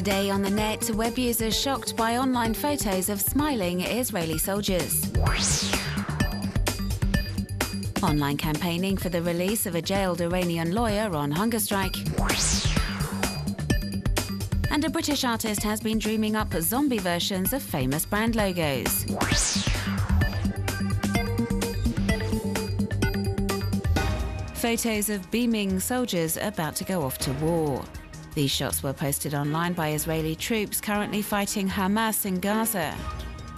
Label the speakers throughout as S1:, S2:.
S1: Today on the net, web users shocked by online photos of smiling Israeli soldiers. Online campaigning for the release of a jailed Iranian lawyer on hunger strike. And a British artist has been dreaming up zombie versions of famous brand logos. Photos of beaming soldiers about to go off to war. These shots were posted online by Israeli troops currently fighting Hamas in Gaza.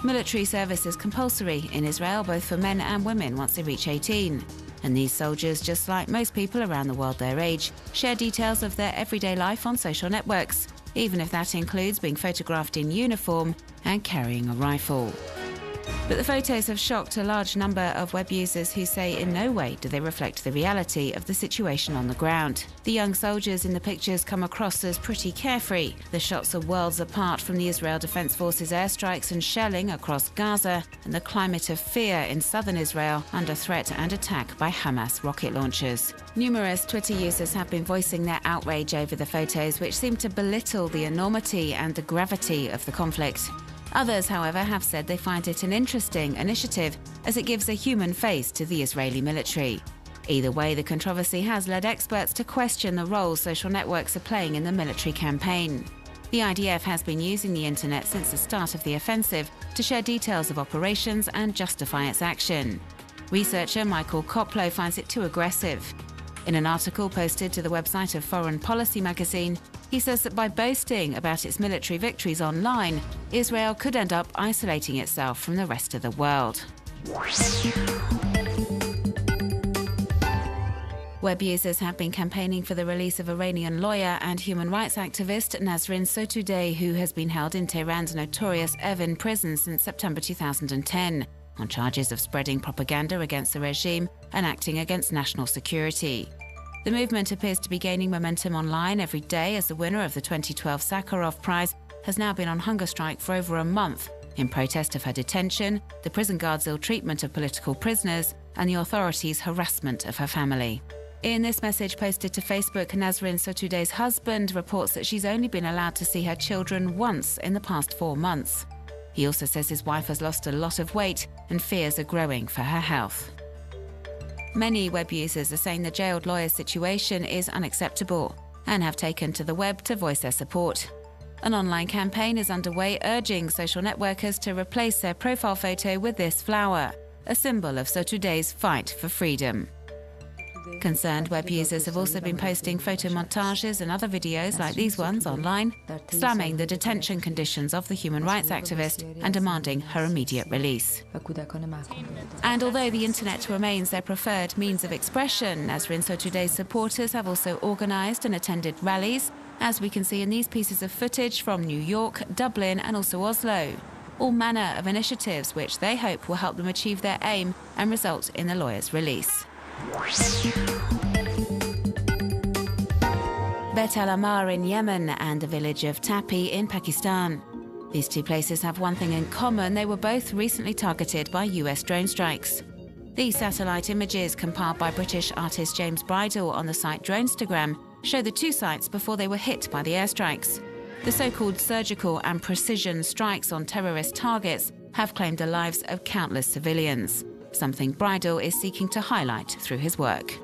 S1: Military service is compulsory in Israel, both for men and women, once they reach 18. And these soldiers, just like most people around the world their age, share details of their everyday life on social networks, even if that includes being photographed in uniform and carrying a rifle. But the photos have shocked a large number of web users who say in no way do they reflect the reality of the situation on the ground. The young soldiers in the pictures come across as pretty carefree. The shots are worlds apart from the Israel Defense Forces airstrikes and shelling across Gaza and the climate of fear in southern Israel under threat and attack by Hamas rocket launchers. Numerous Twitter users have been voicing their outrage over the photos, which seem to belittle the enormity and the gravity of the conflict. Others, however, have said they find it an interesting initiative as it gives a human face to the Israeli military. Either way, the controversy has led experts to question the role social networks are playing in the military campaign. The IDF has been using the internet since the start of the offensive to share details of operations and justify its action. Researcher Michael Koplow finds it too aggressive. In an article posted to the website of Foreign Policy magazine, he says that by boasting about its military victories online, Israel could end up isolating itself from the rest of the world. Web users have been campaigning for the release of Iranian lawyer and human rights activist Nasrin Sotoudeh, who has been held in Tehran's notorious Evin prison since September 2010, on charges of spreading propaganda against the regime and acting against national security. The movement appears to be gaining momentum online every day as the winner of the 2012 Sakharov Prize has now been on hunger strike for over a month in protest of her detention, the prison guards' ill treatment of political prisoners, and the authorities' harassment of her family. In this message posted to Facebook, Nasrin Sotoudeh's husband reports that she's only been allowed to see her children once in the past 4 months. He also says his wife has lost a lot of weight and fears are growing for her health. Many web users are saying the jailed lawyer's situation is unacceptable and have taken to the web to voice their support. An online campaign is underway urging social networkers to replace their profile photo with this flower, a symbol of Sotoudeh's fight for freedom. Concerned web users have also been posting photo montages and other videos like these ones online, slamming the detention conditions of the human rights activist and demanding her immediate release. And although the internet remains their preferred means of expression, Nasrin Sotoudeh's supporters have also organised and attended rallies, as we can see in these pieces of footage from New York, Dublin and also Oslo. All manner of initiatives which they hope will help them achieve their aim and result in the lawyer's release. Bet Al Amar in Yemen and the village of Tapi in Pakistan. These two places have one thing in common: they were both recently targeted by US drone strikes. These satellite images, compiled by British artist James Bridle on the site Dronestagram, show the two sites before they were hit by the airstrikes. The so-called surgical and precision strikes on terrorist targets have claimed the lives of countless civilians, something Bridle is seeking to highlight through his work.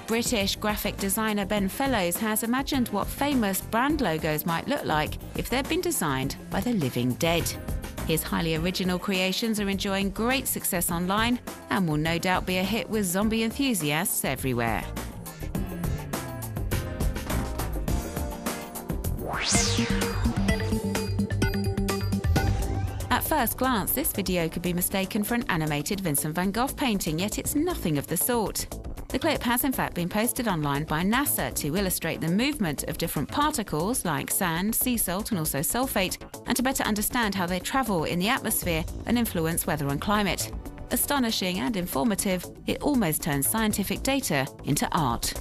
S1: British graphic designer Ben Fellows has imagined what famous brand logos might look like if they'd been designed by the living dead. His highly original creations are enjoying great success online and will no doubt be a hit with zombie enthusiasts everywhere. At first glance, this video could be mistaken for an animated Vincent van Gogh painting, yet it's nothing of the sort. The clip has in fact been posted online by NASA to illustrate the movement of different particles like sand, sea salt and also sulfate, and to better understand how they travel in the atmosphere and influence weather and climate. Astonishing and informative, it almost turns scientific data into art.